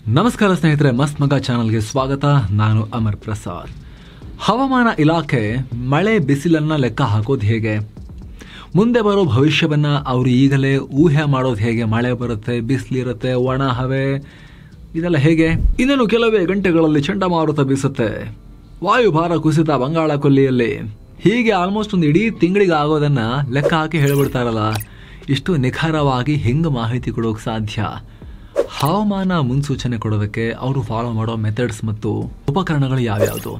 ನಮಸ್ಕಾರ ಸ್ನೇಹಿತರೆ, ಮಸ್ತ್ ಮಗ ಚಾನಲ್ಗೆ ಸ್ವಾಗತ. ನಾನು ಅಮರ್ ಪ್ರಸಾದ್. ಹವಾಮಾನ ಇಲಾಖೆ ಮಳೆ ಬಿಸಿಲನ್ನ ಲೆಕ್ಕ ಹಾಕೋದು ಹೇಗೆ, ಮುಂದೆ ಬರೋ ಭವಿಷ್ಯವನ್ನ ಅವರು ಈಗಲೇ ಊಹೆ ಮಾಡೋದು ಹೇಗೆ, ಮಳೆ ಬರುತ್ತೆ, ಬಿಸಿಲಿರುತ್ತೆ, ಒಣ ಹವೆ, ಇದೆಲ್ಲ ಹೇಗೆ. ಇನ್ನೇನು ಕೆಲವೇ ಗಂಟೆಗಳಲ್ಲಿ ಚಂಡಮಾರುತ ಬೀಸುತ್ತೆ, ವಾಯುಭಾರ ಕುಸಿತ ಬಂಗಾಳ ಕೊಲ್ಲಿಯಲ್ಲಿ, ಹೀಗೆ ಆಲ್ಮೋಸ್ಟ್ ಒಂದು ಇಡೀ ತಿಂಗಳಿಗೆ ಆಗೋದನ್ನ ಲೆಕ್ಕ ಹಾಕಿ ಹೇಳ್ಬಿಡ್ತಾರಲ್ಲ. ಇಷ್ಟು ನಿಖರವಾಗಿ ಹೆಂಗೆ ಮಾಹಿತಿ ಕೊಡೋಕೆ ಸಾಧ್ಯ? ಹವಾಮಾನ ಮುನ್ಸೂಚನೆ ಕೊಡೋದಕ್ಕೆ ಅವರು ಫಾಲೋ ಮಾಡೋ ಮೆಥಡ್ಸ್ ಮತ್ತು ಉಪಕರಣಗಳು ಯಾವ್ಯಾವುದು,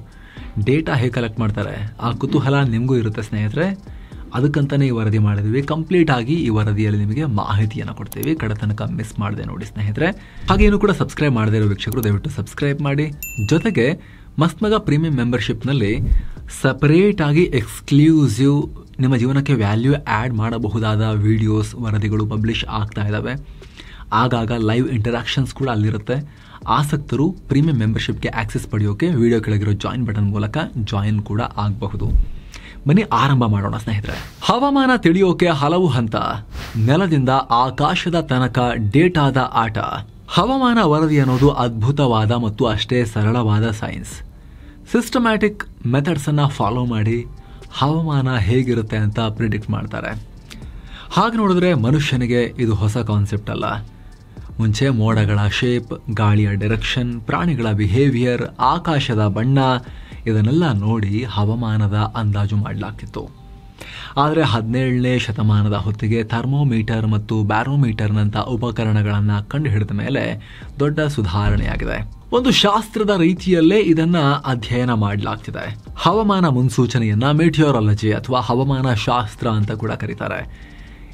ಡೇಟಾ ಹೇಗೆ ಕಲೆಕ್ಟ್ ಮಾಡ್ತಾರೆ, ಆ ಕುತೂಹಲ ನಿಮಗೂ ಇರುತ್ತೆ ಸ್ನೇಹಿತರೆ. ಅದಕ್ಕಂತಾನೆ ಈ ವರದಿ ಮಾಡಿದ್ವಿ. ಕಂಪ್ಲೀಟ್ ಆಗಿ ಈ ವರದಿಯಲ್ಲಿ ನಿಮಗೆ ಮಾಹಿತಿಯನ್ನು ಕೊಡ್ತೀವಿ. ಕಡೆ ತನಕ ಮಿಸ್ ಮಾಡದೆ ನೋಡಿ ಸ್ನೇಹಿತರೆ. ಹಾಗೇನು ಕೂಡ ಸಬ್ಸ್ಕ್ರೈಬ್ ಮಾಡದೇ ಇರೋ ವೀಕ್ಷಕರು ದಯವಿಟ್ಟು ಸಬ್ಸ್ಕ್ರೈಬ್ ಮಾಡಿ. ಜೊತೆಗೆ ಮಸ್ತ್ ಮಗ ಪ್ರೀಮಿಯಂ ಮೆಂಬರ್ಶಿಪ್ನಲ್ಲಿ ಸಪರೇಟ್ ಆಗಿ ಎಕ್ಸ್ಕ್ಲೂಸಿವ್ ನಿಮ್ಮ ಜೀವನಕ್ಕೆ ವ್ಯಾಲ್ಯೂ ಆ್ಯಡ್ ಮಾಡಬಹುದಾದ ವಿಡಿಯೋಸ್, ವರದಿಗಳು ಪಬ್ಲಿಷ್ ಆಗ್ತಾ ಇದ್ದಾವೆ. ಆಗಾಗ ಲೈವ್ ಇಂಟರಾಕ್ಷನ್ಸ್ ಕೂಡ ಅಲ್ಲಿರುತ್ತೆ. ಆಸಕ್ತರು ಪ್ರೀಮಿಯಂ ಮೆಂಬರ್ಶಿಪ್ಗೆ ಆಕ್ಸೆಸ್ ಪಡೆಯೋಕೆ ವಿಡಿಯೋ ಕೆಳಗಿರೋ ಜಾಯಿನ್ ಬಟನ್ ಮೂಲಕ ಜಾಯಿನ್ ಕೂಡ ಆಗಬಹುದು. ಬನ್ನಿ ಆರಂಭ ಮಾಡೋಣ ಸ್ನೇಹಿತರೆ. ಹವಾಮಾನ ತಿಳಿಯೋಕೆ ಹಲವು ಹಂತ, ನೆಲದಿಂದ ಆಕಾಶದ ತನಕ ಡೇಟಾದ ಆಟ. ಹವಾಮಾನ ವರದಿ ಅನ್ನೋದು ಅದ್ಭುತವಾದ ಮತ್ತು ಅಷ್ಟೇ ಸರಳವಾದ ಸೈನ್ಸ್. ಸಿಸ್ಟಮ್ಯಾಟಿಕ್ ಮೆಥಡ್ಸ್ ಅನ್ನ ಫಾಲೋ ಮಾಡಿ ಹವಾಮಾನ ಹೇಗಿರುತ್ತೆ ಅಂತ ಪ್ರಿಡಿಕ್ಟ್ ಮಾಡ್ತಾರೆ. ಹಾಗೆ ನೋಡಿದ್ರೆ ಮನುಷ್ಯನಿಗೆ ಇದು ಹೊಸ ಕಾನ್ಸೆಪ್ಟ್ ಅಲ್ಲ. ಮುಂಚೆ ಮೋಡಗಳ ಶೇಪ್, ಗಾಳಿಯ ಡೈರೆಕ್ಷನ್, ಪ್ರಾಣಿಗಳ ಬಿಹೇವಿಯರ್, ಆಕಾಶದ ಬಣ್ಣ ಇದನ್ನೆಲ್ಲ ನೋಡಿ ಹವಾಮಾನದ ಅಂದಾಜು ಮಾಡಲಾಗ್ತಿತ್ತು. ಆದರೆ 17ನೇ ಶತಮಾನದ ಹೊತ್ತಿಗೆ ಥರ್ಮೋಮೀಟರ್ ಮತ್ತು ಬ್ಯಾರೋಮೀಟರ್ನಂಥ ಉಪಕರಣಗಳನ್ನು ಕಂಡುಹಿಡಿದ ಮೇಲೆ ದೊಡ್ಡ ಸುಧಾರಣೆಯಾಗಿದೆ. ಒಂದು ಶಾಸ್ತ್ರದ ರೀತಿಯಲ್ಲೇ ಇದನ್ನ ಅಧ್ಯಯನ ಮಾಡಲಾಗ್ತಿದೆ. ಹವಾಮಾನ ಮುನ್ಸೂಚನೆಯನ್ನ ಮೆಟಿಯೋರಾಲಜಿ ಅಥವಾ ಹವಾಮಾನ ಶಾಸ್ತ್ರ ಅಂತ ಕೂಡ ಕರೀತಾರೆ.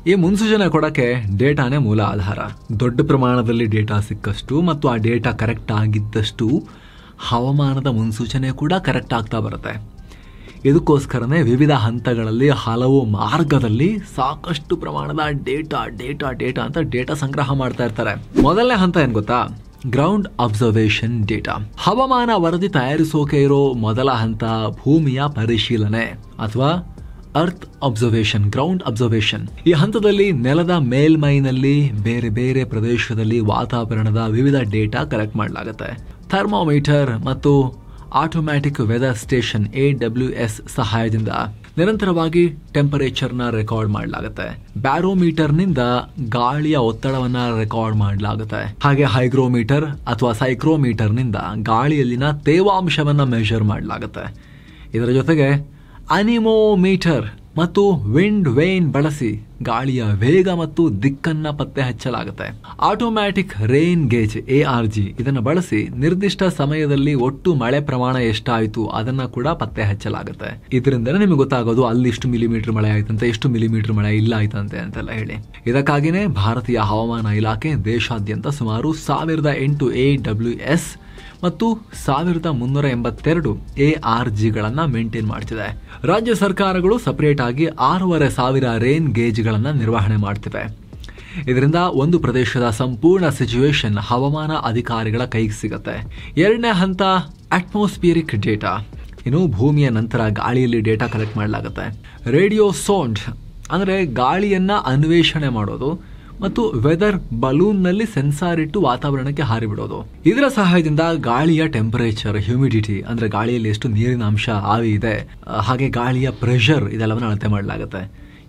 ಈ ಮುನ್ಸೂಚನೆ ಕೊಡಕ್ಕೆ ಡೇಟಾನೇ ಮೂಲ ಆಧಾರ. ದೊಡ್ಡ ಪ್ರಮಾಣದಲ್ಲಿ ಡೇಟಾ ಸಿಕ್ಕಷ್ಟು ಮತ್ತು ಆ ಡೇಟಾ ಕರೆಕ್ಟ್ ಆಗಿದ್ದಷ್ಟು ಹವಾಮಾನದ ಮುನ್ಸೂಚನೆ ಕೂಡ ಕರೆಕ್ಟ್ ಆಗ್ತಾ ಬರುತ್ತೆ. ಇದಕ್ಕೋಸ್ಕರನೇ ವಿವಿಧ ಹಂತಗಳಲ್ಲಿ ಹಲವು ಮಾರ್ಗದಲ್ಲಿ ಸಾಕಷ್ಟು ಪ್ರಮಾಣದ ಡೇಟಾ ಅಂತ ಡೇಟಾ ಸಂಗ್ರಹ ಮಾಡ್ತಾ ಇರ್ತಾರೆ. ಮೊದಲನೇ ಹಂತ ಏನ್ ಗೊತ್ತಾ? Ground observation data. ಹವಾಮಾನ ವರದಿ ತಯಾರಿಸೋಕೆ ಇರೋ ಮೊದಲ ಹಂತ ಭೂಮಿಯ ಪರಿಶೀಲನೆ ಅಥವಾ ಅರ್ತ್ ಅಬ್ಸರ್ವೇಷನ್, ಗ್ರೌಂಡ್ ಅಬ್ಸರ್ವೇಷನ್. ಈ ಹಂತದಲ್ಲಿ ನೆಲದ ಮೇಲ್ಮೈನಲ್ಲಿ ಬೇರೆ ಬೇರೆ ಪ್ರದೇಶದಲ್ಲಿ ವಾತಾವರಣದ ವಿವಿಧ ಡೇಟಾ ಕಲೆಕ್ಟ್ ಮಾಡಲಾಗುತ್ತೆ. ಥರ್ಮೋಮೀಟರ್ ಮತ್ತು ಆಟೋಮ್ಯಾಟಿಕ್ ವೆದರ್ ಸ್ಟೇಷನ್ AWS ಸಹಾಯದಿಂದ ನಿರಂತರವಾಗಿ ಟೆಂಪರೇಚರ್ನ ರೆಕಾರ್ಡ್ ಮಾಡಲಾಗುತ್ತೆ. ಬ್ಯಾರೋಮೀಟರ್ನಿಂದ ಗಾಳಿಯ ಒತ್ತಡವನ್ನ ರೆಕಾರ್ಡ್ ಮಾಡಲಾಗುತ್ತೆ. ಹಾಗೆ ಹೈಗ್ರೋಮೀಟರ್ ಅಥವಾ ಸೈಕ್ರೋಮೀಟರ್ನಿಂದ ಗಾಳಿಯಲ್ಲಿನ ತೇವಾಂಶವನ್ನ ಮೆಷರ್ ಮಾಡಲಾಗುತ್ತೆ. ಇದರ ಜೊತೆಗೆ ಅನಿಮೋಮೀಟರ್ ಮತ್ತು ವಿಂಡ್ ವೇನ್ ಬಳಸಿ ಗಾಳಿಯ ವೇಗ ಮತ್ತು ದಿಕ್ಕನ್ನ ಪತ್ತೆ ಹಚ್ಚಲಾಗುತ್ತೆ. ಆಟೋಮ್ಯಾಟಿಕ್ ರೇನ್ ಗೇಜ್ ARG ಇದನ್ನು ಬಳಸಿ ನಿರ್ದಿಷ್ಟ ಸಮಯದಲ್ಲಿ ಒಟ್ಟು ಮಳೆ ಪ್ರಮಾಣ ಎಷ್ಟಾಯಿತು ಅದನ್ನ ಕೂಡ ಪತ್ತೆ ಹಚ್ಚಲಾಗುತ್ತೆ. ಇದರಿಂದಲೇ ನಿಮಗೆ ಗೊತ್ತಾಗೋದು ಅಲ್ಲಿ ಇಷ್ಟು ಮಿಲಿಮೀಟರ್ ಮಳೆ ಆಯ್ತಂತೆ, ಎಷ್ಟು ಮಿಲಿಮೀಟರ್ ಮಳೆ ಇಲ್ಲ ಆಯ್ತಂತೆ ಅಂತೆಲ್ಲ ಹೇಳಿ. ಇದಕ್ಕಾಗಿನೇ ಭಾರತೀಯ ಹವಾಮಾನ ಇಲಾಖೆ ದೇಶಾದ್ಯಂತ ಸುಮಾರು 1008 AWS ಮತ್ತು 1382 ARGಗಳನ್ನ ಮೇಂಟೈನ್ ಮಾಡ್ತಿದೆ. ರಾಜ್ಯ ಸರ್ಕಾರಗಳು ಸಪರೇಟ್ ಆಗಿ 6500 ರೇನ್ ಗೇಜ್ಗಳನ್ನ ನಿರ್ವಹಣೆ ಮಾಡ್ತಿವೆ. ಇದರಿಂದ ಒಂದು ಪ್ರದೇಶದ ಸಂಪೂರ್ಣ ಸಿಚುವೇಶನ್ ಹವಾಮಾನ ಅಧಿಕಾರಿಗಳ ಕೈಗೆ ಸಿಗುತ್ತೆ. ಎರಡನೇ ಹಂತ ಅಟ್ಮಾಸ್ಫಿಯರಿಕ್ ಡೇಟಾ. ಇನ್ನು ಭೂಮಿಯ ನಂತರ ಗಾಳಿಯಲ್ಲಿ ಡೇಟಾ ಕಲೆಕ್ಟ್ ಮಾಡಲಾಗುತ್ತೆ. ರೇಡಿಯೋ ಸೌಂಡ್ ಅಂದ್ರೆ ಗಾಳಿಯನ್ನ ಅನ್ವೇಷಣೆ ಮಾಡೋದು ಮತ್ತು ವೆದರ್ ಬಲೂನ್ ನಲ್ಲಿ ಸೆನ್ಸಾರ್ ಇಟ್ಟು ವಾತಾವರಣಕ್ಕೆ ಹಾರಿಬಿಡೋದು. ಇದರ ಸಹಾಯದಿಂದ ಗಾಳಿಯ ಟೆಂಪರೇಚರ್, ಹ್ಯೂಮಿಡಿಟಿ ಅಂದ್ರೆ ಗಾಳಿಯಲ್ಲಿ ಎಷ್ಟು ನೀರಿನ ಅಂಶ ಆವಿ ಇದೆ, ಹಾಗೆ ಗಾಳಿಯ ಪ್ರೆಷರ್ ಇದೆಲ್ಲವನ್ನ ಅಳತೆ ಮಾಡಲಾಗುತ್ತೆ.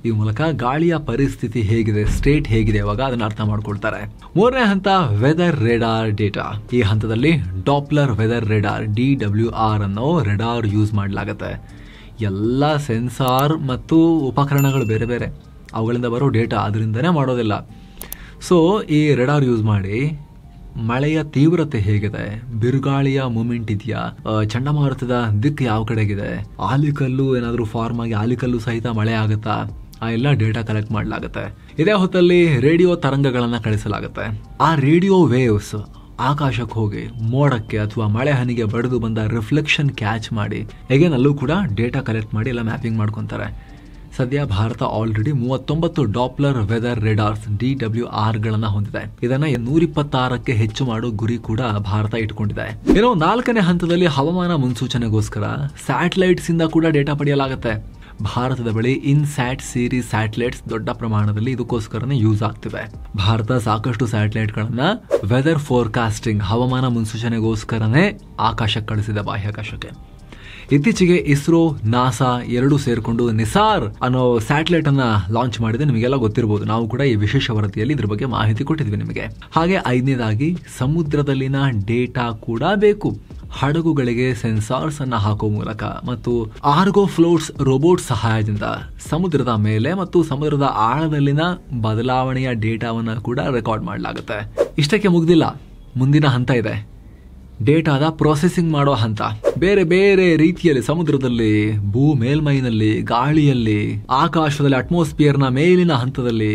ಈ ಮೂಲಕ ಗಾಳಿಯ ಪರಿಸ್ಥಿತಿ ಹೇಗಿದೆ, ಸ್ಟೇಟ್ ಹೇಗಿದೆ ಇವಾಗ ಅದನ್ನ ಅರ್ಥ ಮಾಡ್ಕೊಳ್ತಾರೆ. ಮೂರನೇ ಹಂತ ವೆದರ್ ರೆಡಾರ್ ಡೇಟಾ. ಈ ಹಂತದಲ್ಲಿ ಡಾಪ್ಲರ್ ವೆದರ್ ರೆಡಾರ್ DWR ಅನ್ನೋ ರೆಡಾರ್ ಯೂಸ್ ಮಾಡಲಾಗುತ್ತೆ. ಎಲ್ಲ ಸೆನ್ಸಾರ್ ಮತ್ತು ಉಪಕರಣಗಳು ಬೇರೆ ಬೇರೆ, ಅವುಗಳಿಂದ ಬರೋ ಡೇಟಾ ಅದರಿಂದನೇ ಮಾಡೋದಿಲ್ಲ. ಸೊ ಈ ರೆಡಾರ್ ಯೂಸ್ ಮಾಡಿ ಮಳೆಯ ತೀವ್ರತೆ ಹೇಗಿದೆ, ಬಿರುಗಾಳಿಯ ಮೂಮೆಂಟ್ ಇದೆಯಾ, ಚಂಡಮಾರುತದ ದಿಕ್ಕು ಯಾವ ಕಡೆಗಿದೆ, ಆಲಿಕಲ್ಲು ಏನಾದರೂ ಫಾರ್ಮ್ ಆಗಿ ಆಲಿಕಲ್ಲು ಸಹಿತ ಮಳೆ ಆಗುತ್ತಾ, ಆ ಎಲ್ಲ ಡೇಟಾ ಕಲೆಕ್ಟ್ ಮಾಡಲಾಗುತ್ತೆ. ಇದೇ ಹೊತ್ತಲ್ಲಿ ರೇಡಿಯೋ ತರಂಗಗಳನ್ನ ಕಳಿಸಲಾಗುತ್ತೆ. ಆ ರೇಡಿಯೋ ವೇವ್ಸ್ ಆಕಾಶಕ್ಕೆ ಹೋಗಿ ಮೋಡಕ್ಕೆ ಅಥವಾ ಮಳೆ ಹನಿಗೆ ಬಡಿದು ಬಂದ ರಿಫ್ಲೆಕ್ಷನ್ ಕ್ಯಾಚ್ ಮಾಡಿ ಹೇಗೇನ್ ಅಲ್ಲೂ ಕೂಡ ಡೇಟಾ ಕಲೆಕ್ಟ್ ಮಾಡಿ ಎಲ್ಲ ಮ್ಯಾಪಿಂಗ್ ಮಾಡ್ಕೊತಾರೆ. ಸದ್ಯ ಭಾರತ ಆಲ್ರೆಡಿ 39 ಡಾಪ್ಲರ್ ವೆದರ್ ರೆಡಾರ್ಸ್ DWRಗಳನ್ನ ಹೊಂದಿದೆ. ಇದನ್ನ 126ಕ್ಕೆ ಹೆಚ್ಚು ಮಾಡೋ ಗುರಿ ಕೂಡ ಭಾರತ ಇಟ್ಕೊಂಡಿದೆ. ಇನ್ನು 4ನೇ ಹಂತದಲ್ಲಿ ಹವಾಮಾನ ಮುನ್ಸೂಚನೆಗೋಸ್ಕರ ಸ್ಯಾಟಲೈಟ್ಸ್ ಇಂದ ಕೂಡ ಡೇಟಾ ಪಡೆಯಲಾಗುತ್ತೆ. ಭಾರತದ ಬಳಿ ಇನ್ಸ್ಯಾಟ್ ಸೀರೀಸ್ ಸ್ಯಾಟಲೈಟ್ಸ್ ದೊಡ್ಡ ಪ್ರಮಾಣದಲ್ಲಿ ಇದಕ್ಕೋಸ್ಕರನೇ ಯೂಸ್ ಆಗ್ತಿವೆ. ಭಾರತ ಸಾಕಷ್ಟು ಸ್ಯಾಟಲೈಟ್ ಗಳನ್ನ ವೆದರ್ ಫೋರ್ಕಾಸ್ಟಿಂಗ್ ಹವಾಮಾನ ಮುನ್ಸೂಚನೆಗೋಸ್ಕರನೇ ಆಕಾಶಕ್ಕೆ ಕಳಿಸಿದೆ, ಬಾಹ್ಯಾಕಾಶಕ್ಕೆ. ಇತ್ತೀಚೆಗೆ ಇಸ್ರೋ, ನಾಸಾ ಎರಡೂ ಸೇರ್ಕೊಂಡು ನಿಸಾರ್ ಅನ್ನೋ ಸ್ಯಾಟಲೈಟ್ ಅನ್ನ ಲಾಂಚ್ ಮಾಡಿದೆ. ನಿಮಗೆಲ್ಲ ಗೊತ್ತಿರಬಹುದು, ನಾವು ಕೂಡ ಈ ವಿಶೇಷ ವರದಿಯಲ್ಲಿ ಇದ್ರ ಬಗ್ಗೆ ಮಾಹಿತಿ ಕೊಟ್ಟಿದ್ವಿ ನಿಮಗೆ. ಹಾಗೆ 5ನೇದಾಗಿ ಸಮುದ್ರದಲ್ಲಿನ ಡೇಟಾ ಕೂಡ ಬೇಕು. ಹಡಗುಗಳಿಗೆ ಸೆನ್ಸಾರ್ಸ್ ಅನ್ನ ಹಾಕೋ ಮೂಲಕ ಮತ್ತು ಆರ್ಗೋ ಫ್ಲೋಟ್ಸ್ ರೋಬೋಟ್ ಸಹಾಯದಿಂದ ಸಮುದ್ರದ ಮೇಲೆ ಮತ್ತು ಸಮುದ್ರದ ಆಳದಲ್ಲಿನ ಬದಲಾವಣೆಯ ಡೇಟಾವನ್ನ ಕೂಡ ರೆಕಾರ್ಡ್ ಮಾಡಲಾಗುತ್ತೆ. ಇಷ್ಟಕ್ಕೆ ಮುಗ್ದಿಲ್ಲ, ಮುಂದಿನ ಹಂತ ಇದೆ, ಡೇಟಾದ ಪ್ರೊಸೆಸಿಂಗ್ ಮಾಡೋ ಹಂತ. ಬೇರೆ ಬೇರೆ ರೀತಿಯಲ್ಲಿ ಸಮುದ್ರದಲ್ಲಿ, ಭೂ ಮೇಲ್ಮೈನಲ್ಲಿ, ಗಾಳಿಯಲ್ಲಿ, ಆಕಾಶದಲ್ಲಿ, ಅಟ್ಮಾಸ್ಫಿಯರ್ನ ಮೇಲಿನ ಹಂತದಲ್ಲಿ,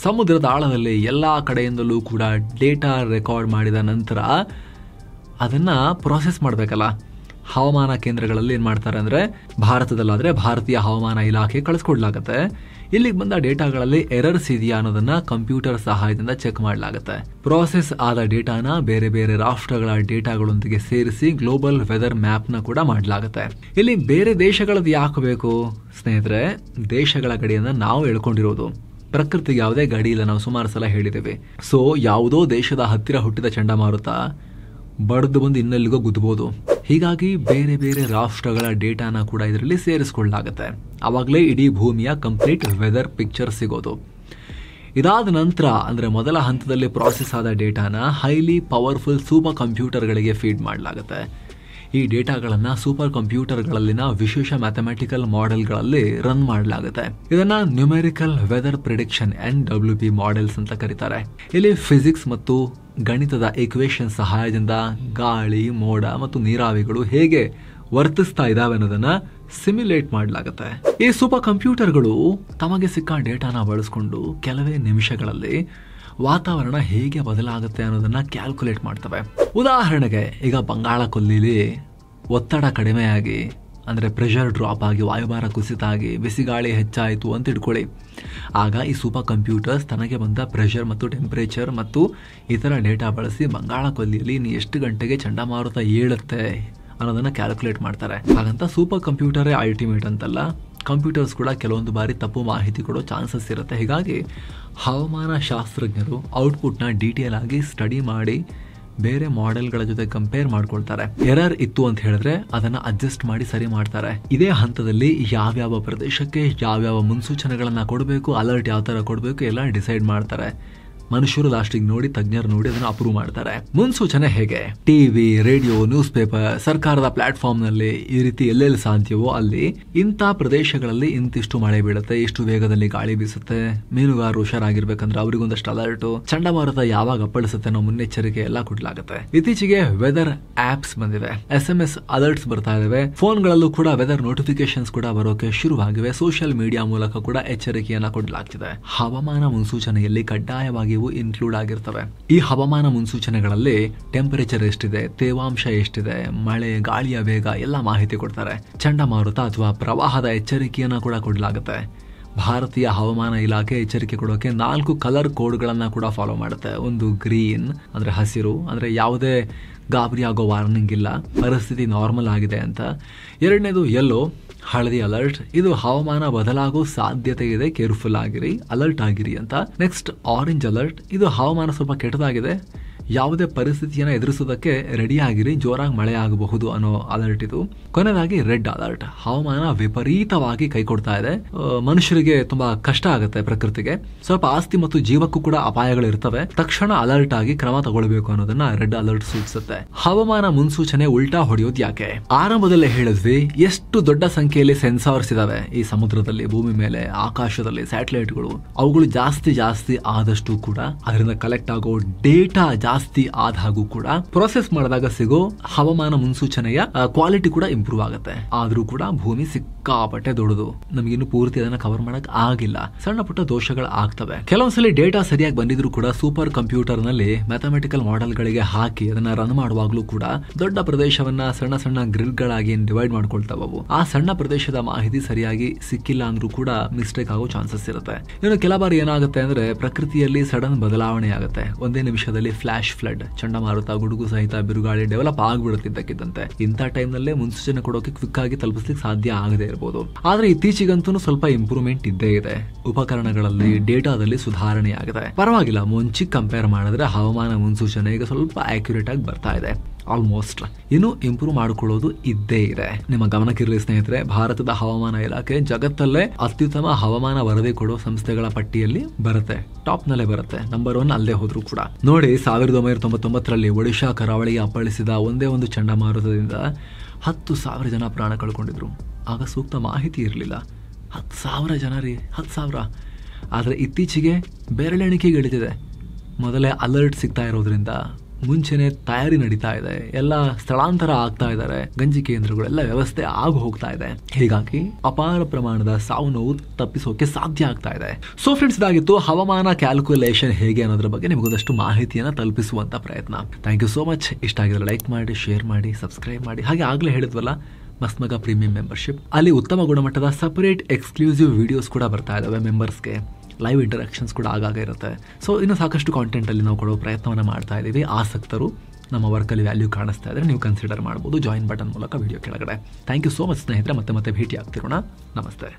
ಸಮುದ್ರದ ಆಳದಲ್ಲಿ ಎಲ್ಲಾ ಕಡೆಯಿಂದಲೂ ಕೂಡ ಡೇಟಾ ರೆಕಾರ್ಡ್ ಮಾಡಿದ ನಂತರ ಅದನ್ನ ಪ್ರೊಸೆಸ್ ಮಾಡಬೇಕಲ್ಲ. ಹವಾಮಾನ ಕೇಂದ್ರಗಳಲ್ಲಿ ಏನ್ ಮಾಡ್ತಾರೆ ಅಂದ್ರೆ, ಭಾರತದಲ್ಲಾದ್ರೆ ಭಾರತೀಯ ಹವಾಮಾನ ಇಲಾಖೆ ಕಳಿಸ್ಕೊಡ್ಲಾಗತ್ತೆ. ಇಲ್ಲಿಗೆ ಬಂದ ಡೇಟಾಗಳಲ್ಲಿ ಎರರ್ಸ್ ಇದೆಯಾ ಅನ್ನೋದನ್ನ ಕಂಪ್ಯೂಟರ್ ಸಹಾಯದಿಂದ ಚೆಕ್ ಮಾಡಲಾಗುತ್ತೆ. ಪ್ರಾಸೆಸ್ ಆದ ಡೇಟಾನ ಬೇರೆ ಬೇರೆ ರಾಷ್ಟ್ರಗಳ ಡೇಟಾಗಳೊಂದಿಗೆ ಸೇರಿಸಿ ಗ್ಲೋಬಲ್ ವೆದರ್ ಮ್ಯಾಪ್ ನ ಕೂಡ ಮಾಡಲಾಗುತ್ತೆ. ಇಲ್ಲಿ ಬೇರೆ ದೇಶಗಳದ್ದು ಯಾಕೆ ಬೇಕು ಸ್ನೇಹಿತರೆ? ದೇಶಗಳ ಗಡಿಯನ್ನ ನಾವು ಎಳ್ಕೊಂಡಿರೋದು, ಪ್ರಕೃತಿಗೆ ಯಾವುದೇ ಗಡಿ ಇಲ್ಲ, ನಾವು ಸುಮಾರು ಸಲ ಹೇಳಿದ್ದೇವೆ. ಸೊ ಯಾವುದೋ ದೇಶದ ಹತ್ತಿರ ಹುಟ್ಟಿದ ಚಂಡಮಾರುತ ಬಡ್ದು ಬಂದು ಇನ್ನೆಲ್ಲಿಗೋ ಗುದ್ದಬಹುದು. ಹೀಗಾಗಿ ಬೇರೆ ಬೇರೆ ರಾಷ್ಟ್ರಗಳ ಡೇಟಾನ ಕೂಡ ಇದರಲ್ಲಿ ಸೇರಿಸಿಕೊಳ್ಳಲಾಗುತ್ತೆ. ಅವಾಗಲೇ ಇಡೀ ಭೂಮಿಯ ಕಂಪ್ಲೀಟ್ ವೆದರ್ ಪಿಕ್ಚರ್ ಸಿಗೋದು. ಇದಾದ ನಂತರ ಅಂದ್ರೆ ಮೊದಲ ಹಂತದಲ್ಲಿ ಪ್ರಾಸೆಸ್ ಆದ ಡೇಟಾನ ಹೈಲಿ ಪವರ್ಫುಲ್ ಸೂಪರ್ ಕಂಪ್ಯೂಟರ್ಗಳಿಗೆ ಫೀಡ್ ಮಾಡಲಾಗುತ್ತೆ. ಈ ಡೇಟಾಗಳನ್ನ ಸೂಪರ್ ಕಂಪ್ಯೂಟರ್ಗಳಲ್ಲಿನ ವಿಶೇಷ ಮ್ಯಾಥಮೆಟಿಕಲ್ ಮಾಡೆಲ್ಗಳಲ್ಲಿ ರನ್ ಮಾಡಲಾಗುತ್ತೆ. ಇದನ್ನ numerical weather prediction NWP models ಅಂತ ಕರೀತಾರೆ. ಇಲ್ಲಿ ಫಿಸಿಕ್ಸ್ ಮತ್ತು ಗಣಿತದ ಈಕ್ವೇಶನ್ ಸಹಾಯದಿಂದ ಗಾಳಿ, ಮೋಡ ಮತ್ತು ನೀರಾವಿಗಳು ಹೇಗೆ ವರ್ತಿಸ್ತಾ ಇದಾವೆ ಅನ್ನೋದನ್ನ ಸಿಮ್ಯುಲೇಟ್ ಮಾಡಲಾಗುತ್ತೆ. ಈ ಸೂಪರ್ ಕಂಪ್ಯೂಟರ್ಗಳು ತಮಗೆ ಸಿಕ್ಕ ಡೇಟಾನ ಬಳಸ್ಕೊಂಡು ಕೆಲವೇ ನಿಮಿಷಗಳಲ್ಲಿ ವಾತಾವರಣ ಹೇಗೆ ಬದಲಾಗುತ್ತೆ ಅನ್ನೋದನ್ನ ಕ್ಯಾಲ್ಕುಲೇಟ್ ಮಾಡ್ತವೆ. ಉದಾಹರಣೆಗೆ ಈಗ ಬಂಗಾಳ ಕೊಲ್ಲಿಲಿ ಒತ್ತಡ ಕಡಿಮೆಯಾಗಿ ಅಂದ್ರೆ ಪ್ರೆಷರ್ ಡ್ರಾಪ್ ಆಗಿ ವಾಯುಭಾರ ಕುಸಿತ ಆಗಿ ಬಿಸಿಗಾಳಿ ಹೆಚ್ಚಾಯಿತು ಅಂತ ಇಟ್ಕೊಳ್ಳಿ. ಆಗ ಈ ಸೂಪರ್ ಕಂಪ್ಯೂಟರ್ಸ್ ತನಗೆ ಬಂದ ಪ್ರೆಷರ್ ಮತ್ತು ಟೆಂಪರೇಚರ್ ಮತ್ತು ಇತರ ಡೇಟಾ ಬಳಸಿ ಬಂಗಾಳ ಕೊಲ್ಲಿಯಲ್ಲಿ ಎಷ್ಟು ಗಂಟೆಗೆ ಚಂಡಮಾರುತ ಏಳುತ್ತೆ ಅನ್ನೋದನ್ನ ಕ್ಯಾಲ್ಕುಲೇಟ್ ಮಾಡ್ತಾರೆ. ಹಾಗಂತ ಸೂಪರ್ ಕಂಪ್ಯೂಟರೇ ಅಲ್ಟಿಮೇಟ್ ಅಂತಲ್ಲ, ಕಂಪ್ಯೂಟರ್ಸ್ ಕೂಡ ಕೆಲವೊಂದು ಬಾರಿ ತಪ್ಪು ಮಾಹಿತಿ ಕೊಡೋ ಚಾನ್ಸಸ್ ಇರುತ್ತೆ. ಹೀಗಾಗಿ ಹವಾಮಾನ ಶಾಸ್ತ್ರಜ್ಞರು ಔಟ್ಪುಟ್ನ ಡೀಟೇಲ್ ಆಗಿ ಸ್ಟಡಿ ಮಾಡಿ ಬೇರೆ ಮಾಡೆಲ್ಗಳ ಜೊತೆ ಕಂಪೇರ್ ಮಾಡ್ಕೊಳ್ತಾರೆ. ಎರರ್ ಇತ್ತು ಅಂತ ಹೇಳಿದ್ರೆ ಅದನ್ನ ಅಡ್ಜಸ್ಟ್ ಮಾಡಿ ಸರಿ ಮಾಡ್ತಾರೆ. ಇದೇ ಹಂತದಲ್ಲಿ ಯಾವ್ಯಾವ ಪ್ರದೇಶಕ್ಕೆ ಯಾವ್ಯಾವ ಮುನ್ಸೂಚನೆಗಳನ್ನ ಕೊಡಬೇಕು, ಅಲರ್ಟ್ ಯಾವ ತರ ಕೊಡಬೇಕು ಎಲ್ಲ ಡಿಸೈಡ್ ಮಾಡ್ತಾರೆ. ಮನುಷ್ಯರು ಲಾಸ್ಟಿಗೆ ನೋಡಿ, ತಜ್ಞರು ನೋಡಿ ಅದನ್ನು ಅಪ್ರೂವ್ ಮಾಡ್ತಾರೆ. ಮುನ್ಸೂಚನೆ ಹೇಗೆ? ಟಿವಿ, ರೇಡಿಯೋ, ನ್ಯೂಸ್ ಪೇಪರ್, ಸರ್ಕಾರದ ಪ್ಲಾಟ್ಫಾರ್ಮ್ ನಲ್ಲಿ ಈ ರೀತಿ ಎಲ್ಲೆಲ್ಲಿ ಸಾಧ್ಯವೋ ಅಲ್ಲಿ ಇಂಥ ಪ್ರದೇಶಗಳಲ್ಲಿ ಇಂತಿಷ್ಟು ಮಳೆ ಬೀಳುತ್ತೆ, ಇಷ್ಟು ವೇಗದಲ್ಲಿ ಗಾಳಿ ಬೀಸುತ್ತೆ, ಮೀನುಗಾರರು ಹುಷಾರಾಗಿರ್ಬೇಕಂದ್ರೆ ಅವರಿಗೊಂದಷ್ಟು ಅಲರ್ಟ್, ಚಂಡಮಾರುತ ಯಾವಾಗ ಅಪ್ಪಳಿಸುತ್ತೆ ಅನ್ನೋ ಮುನ್ನೆಚ್ಚರಿಕೆ ಎಲ್ಲ ಕೊಡ್ಲಾಗುತ್ತೆ. ಇತ್ತೀಚೆಗೆ ವೆದರ್ ಆಪ್ಸ್ ಬಂದಿವೆ, SMS ಅಲರ್ಟ್ಸ್ ಬರ್ತಾ ಇದಾವೆ, ಫೋನ್ಗಳಲ್ಲೂ ಕೂಡ ವೆದರ್ ನೋಟಿಫಿಕೇಶನ್ಸ್ ಕೂಡ ಬರೋಕೆ ಶುರುವಾಗಿವೆ. ಸೋಷಿಯಲ್ ಮೀಡಿಯಾ ಮೂಲಕ ಕೂಡ ಎಚ್ಚರಿಕೆಯನ್ನ ಕೊಡಲಾಗ್ತಿದೆ. ಹವಾಮಾನ ಮುನ್ಸೂಚನೆಯಲ್ಲಿ ಕಡ್ಡಾಯವಾಗಿ ಇನ್ಕ್ಲೂಡ್ ಆಗಿರ್ತವೆ. ಈ ಹವಾಮಾನ ಮುನ್ಸೂಚನೆಗಳಲ್ಲಿ ಟೆಂಪರೇಚರ್ ಎಷ್ಟಿದೆ, ತೇವಾಂಶ ಎಷ್ಟಿದೆ, ಮಳೆ, ಗಾಳಿಯ ವೇಗ ಎಲ್ಲ ಮಾಹಿತಿ ಕೊಡ್ತಾರೆ. ಚಂಡಮಾರುತ ಅಥವಾ ಪ್ರವಾಹದ ಎಚ್ಚರಿಕೆಯನ್ನ ಕೂಡ ಕೊಡಲಾಗುತ್ತೆ. ಭಾರತೀಯ ಹವಾಮಾನ ಇಲಾಖೆ ಎಚ್ಚರಿಕೆ ಕೊಡೋಕೆ 4 ಕಲರ್ ಕೋಡ್ಗಳನ್ನ ಕೂಡ ಫಾಲೋ ಮಾಡುತ್ತೆ. ಒಂದು ಗ್ರೀನ್ ಅಂದ್ರೆ ಹಸಿರು, ಅಂದ್ರೆ ಯಾವುದೇ ಗಾಬರಿ ಆಗೋ ವಾರ್ನಿಂಗ್ ಇಲ್ಲ, ಪರಿಸ್ಥಿತಿ ನಾರ್ಮಲ್ ಆಗಿದೆ ಅಂತ. ಎರಡನೇದು ಯೆಲ್ಲೋ, ಹಳದಿ ಅಲರ್ಟ್, ಇದು ಹವಾಮಾನ ಬದಲಾಗೋ ಸಾಧ್ಯತೆ ಇದೆ, ಕೇರ್ಫುಲ್ ಆಗಿರಿ, ಅಲರ್ಟ್ ಆಗಿರಿ ಅಂತ. ನೆಕ್ಸ್ಟ್ ಆರೆಂಜ್ ಅಲರ್ಟ್, ಇದು ಹವಾಮಾನ ಸ್ವಲ್ಪ ಕೆಟ್ಟದಾಗಿದೆ, ಯಾವುದೇ ಪರಿಸ್ಥಿತಿಯನ್ನ ಎದುರಿಸೋದಕ್ಕೆ ರೆಡಿ ಆಗಿರಿ, ಜೋರಾಗಿ ಮಳೆ ಆಗಬಹುದು ಅನ್ನೋ ಅಲರ್ಟ್ ಇದು. ಕೊನೆಯದಾಗಿ ರೆಡ್ ಅಲರ್ಟ್, ಹವಾಮಾನ ವಿಪರೀತವಾಗಿ ಕೈ ಕೊಡ್ತಾ ಇದೆ, ಮನುಷ್ಯರಿಗೆ ತುಂಬಾ ಕಷ್ಟ ಆಗುತ್ತೆ, ಪ್ರಕೃತಿಗೆ ಸ್ವಲ್ಪ ಆಸ್ತಿ ಮತ್ತು ಜೀವಕ್ಕೂ ಕೂಡ ಅಪಾಯಗಳು ಇರ್ತವೆ, ತಕ್ಷಣ ಅಲರ್ಟ್ ಆಗಿ ಕ್ರಮ ತಗೊಳ್ಬೇಕು ಅನ್ನೋದನ್ನ ರೆಡ್ ಅಲರ್ಟ್ ಸೂಚಿಸುತ್ತೆ. ಹವಾಮಾನ ಮುನ್ಸೂಚನೆ ಉಲ್ಟಾ ಹೊಡೆಯೋದು ಯಾಕೆ? ಆರಂಭದಲ್ಲೇ ಹೇಳಿದ್ವಿ, ಎಷ್ಟು ದೊಡ್ಡ ಸಂಖ್ಯೆಯಲ್ಲಿ ಸೆನ್ಸಾರ್ಸ್ ಇದಾವೆ ಈ ಸಮುದ್ರದಲ್ಲಿ, ಭೂಮಿ ಮೇಲೆ, ಆಕಾಶದಲ್ಲಿ, ಸ್ಯಾಟಲೈಟ್ಗಳು, ಅವುಗಳು ಜಾಸ್ತಿ ಆದಷ್ಟು ಕೂಡ ಅದರಿಂದ ಕಲೆಕ್ಟ್ ಆಗೋ ಡೇಟಾ ಜಾಸ್ತಿ ಆದಾಗೂ ಕೂಡ ಪ್ರೊಸೆಸ್ ಮಾಡಿದಾಗ ಸಿಗೋ ಹವಾಮಾನ ಮುನ್ಸೂಚನೆಯ ಕ್ವಾಲಿಟಿ ಕೂಡ ಇಂಪ್ರೂವ್ ಆಗುತ್ತೆ. ಆದ್ರೂ ಕೂಡ ಭೂಮಿ ಸಿಕ್ಕಾಪಟ್ಟೆ ದೊಡ್ಡದು, ನಮಗಿನ್ನು ಪೂರ್ತಿ ಅದನ್ನ ಕವರ್ ಮಾಡಕ್ ಆಗಿಲ್ಲ, ಸಣ್ಣ ಪುಟ್ಟ ದೋಷಗಳು ಆಗ್ತವೆ. ಕೆಲವೊಂದ್ಸಲಿ ಡೇಟಾ ಸರಿಯಾಗಿ ಬಂದಿದ್ರು ಕೂಡ ಸೂಪರ್ ಕಂಪ್ಯೂಟರ್ ನಲ್ಲಿ ಮ್ಯಾಥಮೆಟಿಕಲ್ ಮಾಡೆಲ್ ಗಳಿಗೆ ಹಾಕಿ ಅದನ್ನ ರನ್ ಮಾಡುವಾಗ್ಲೂ ಕೂಡ ದೊಡ್ಡ ಪ್ರದೇಶವನ್ನ ಸಣ್ಣ ಸಣ್ಣ ಗ್ರಿಡ್ ಗಳಾಗಿ ಡಿವೈಡ್ ಮಾಡ್ಕೊಳ್ತಾವು. ಆ ಸಣ್ಣ ಪ್ರದೇಶದ ಮಾಹಿತಿ ಸರಿಯಾಗಿ ಸಿಕ್ಕಿಲ್ಲ ಅಂದ್ರೂ ಕೂಡ ಮಿಸ್ಟೇಕ್ ಆಗೋ ಚಾನ್ಸಸ್ ಇರುತ್ತೆ. ಇನ್ನು ಕೆಲ ಬಾರಿ ಏನಾಗುತ್ತೆ ಅಂದ್ರೆ ಪ್ರಕೃತಿಯಲ್ಲಿ ಸಡನ್ ಬದಲಾವಣೆ ಆಗುತ್ತೆ, ಒಂದೇ ನಿಮಿಷದಲ್ಲಿ ಫ್ಲಾಶ್ ಫ್ಲಾಶ್ ಫ್ಲಡ್, ಚಂಡಮಾರುತ, ಗುಡುಗು ಸಹಿತ ಬಿರುಗಾಳಿ ಡೆವಲಪ್ ಆಗ್ಬಿಡುತ್ತಿದ್ದಕ್ಕಿದ್ದಂತೆ. ಇಂಥ ಟೈಮ್ನಲ್ಲೇ ಮುನ್ಸೂಚನೆ ಕೊಡೋಕೆ ಕ್ವಿಕ್ ಆಗಿ ತಲುಪಿಸ್ಲಿಕ್ಕೆ ಸಾಧ್ಯ ಆಗದೆ ಇರಬಹುದು. ಆದ್ರೆ ಇತ್ತೀಚೆಗಂತೂ ಸ್ವಲ್ಪ ಇಂಪ್ರೂವ್ಮೆಂಟ್ ಇದ್ದೇ ಇದೆ. ಉಪಕರಣಗಳಲ್ಲಿ, ಡೇಟಾದಲ್ಲಿ ಸುಧಾರಣೆ ಆಗಿದೆ. ಪರವಾಗಿಲ್ಲ, ಮುಂಚಿಗೆ ಕಂಪೇರ್ ಮಾಡಿದ್ರೆ ಹವಾಮಾನ ಮುನ್ಸೂಚನೆ ಈಗ ಸ್ವಲ್ಪ ಆಕ್ಯುರೇಟ್ ಆಗಿ ಬರ್ತಾ ಇದೆ. ಆಲ್ಮೋಸ್ಟ್ ಇನ್ನು ಇಂಪ್ರೂವ್ ಮಾಡಿಕೊಳ್ಳೋದು ಇದ್ದೇ ಇದೆ. ನಿಮ್ಮ ಗಮನಕ್ಕಿರಲಿ ಸ್ನೇಹಿತರೆ, ಭಾರತದ ಹವಾಮಾನ ಇಲಾಖೆ ಜಗತ್ತಲ್ಲೇ ಅತ್ಯುತ್ತಮ ಹವಾಮಾನ ವರದಿ ಕೊಡೋ ಸಂಸ್ಥೆಗಳ ಪಟ್ಟಿಯಲ್ಲಿ ಬರುತ್ತೆ, ಟಾಪ್ ನಲ್ಲೇ ಬರುತ್ತೆ. ನಂಬರ್ 1 ಅಲ್ಲದೆ ಹೋದ್ರು ಕೂಡ. ನೋಡಿ, 1999ರಲ್ಲಿ ಒಡಿಶಾ ಕರಾವಳಿಗೆ ಅಪ್ಪಳಿಸಿದ ಒಂದೇ ಒಂದು ಚಂಡಮಾರುತದಿಂದ 10,000 ಜನ ಪ್ರಾಣ ಕಳ್ಕೊಂಡಿದ್ರು. ಆಗ ಸೂಕ್ತ ಮಾಹಿತಿ ಇರಲಿಲ್ಲ. 10,000 ಜನ ರೀ, 10,000. ಆದರೆ ಇತ್ತೀಚೆಗೆ ಬೆರಳೆಣಿಕೆಗೆ ಇಳಿದಿದೆ. ಮೊದಲೇ ಅಲರ್ಟ್ ಸಿಗ್ತಾ ಇರೋದ್ರಿಂದ ಮುಂಚೆನೆ ತಯಾರಿ ನಡೀತಾ ಇದೆ. ಎಲ್ಲ ಸ್ಥಳಾಂತರ ಆಗ್ತಾ ಇದ್ದಾರೆ. ಗಂಜಿ ಕೇಂದ್ರಗಳೆಲ್ಲ ವ್ಯವಸ್ಥೆ ಆಗಿ ಹೋಗ್ತಾ ಇದೆ. ಹೀಗಾಗಿ ಅಪಾರ ಪ್ರಮಾಣದ ಸಾವು ನೋವು ತಪ್ಪಿಸೋಕೆ ಸಾಧ್ಯ ಆಗ್ತಾ ಇದೆ. ಸೊ ಫ್ರೆಂಡ್ಸ್, ಇದಾಗಿತ್ತು ಹವಾಮಾನ ಕ್ಯಾಲ್ಕುಲೇಷನ್ ಹೇಗೆ ಅನ್ನೋದ್ರ ಬಗ್ಗೆ ನಿಮಗೊಂದಷ್ಟು ಮಾಹಿತಿಯನ್ನು ತಲುಪಿಸುವಂತ ಪ್ರಯತ್ನ. Thank you so much. ಇಷ್ಟ ಆಗಿದ್ರೆ ಲೈಕ್ ಮಾಡಿ, ಶೇರ್ ಮಾಡಿ, ಸಬ್ಸ್ಕ್ರೈಬ್ ಮಾಡಿ. ಹಾಗೆ ಆಗ್ಲೇ ಹೇಳಿದ್ವಲ್ಲ, ಮಸ್ಮಗ ಪ್ರೀಮಿಯಂ ಮೆಂಬರ್ಶಿಪ್, ಅಲ್ಲಿ ಉತ್ತಮ ಗುಣಮಟ್ಟದ ಸಪರೇಟ್ ಎಕ್ಸ್ಕ್ಲೂಸಿವ್ ವಿಡಿಯೋಸ್ ಕೂಡ ಬರ್ತಾ ಇದಾವೆ ಮೆಂಬರ್ಸ್ಗೆ. ಲೈವ್ ಇಂಟರಾಕ್ಷನ್ಸ್ ಕೂಡ ಆಗಾಗ ಇರುತ್ತೆ. ಸೊ ಇನ್ನು ಸಾಕಷ್ಟು ಕಾಂಟೆಂಟಲ್ಲಿ ನಾವು ಕೊಡೋ ಪ್ರಯತ್ನವನ್ನು ಮಾಡ್ತಾ ಇದ್ದೀವಿ. ಆಸಕ್ತರು ನಮ್ಮ ವರ್ಕಲ್ಲಿ ವ್ಯಾಲ್ಯೂ ಕಾಣಿಸ್ತಾ ಇದ್ರೆ ನೀವು ಕನ್ಸಿಡರ್ ಮಾಡ್ಬೋದು ಜಾಯಿನ್ ಬಟನ್ ಮೂಲಕ ವಿಡಿಯೋ ಕೆಳಗಡೆ. ಥ್ಯಾಂಕ್ ಯು ಸೋ ಮಚ್ ಸ್ನೇಹಿತರೆ. ಮತ್ತೆ ಭೇಟಿ ಆಗ್ತಿರೋಣ. ನಮಸ್ತೆ.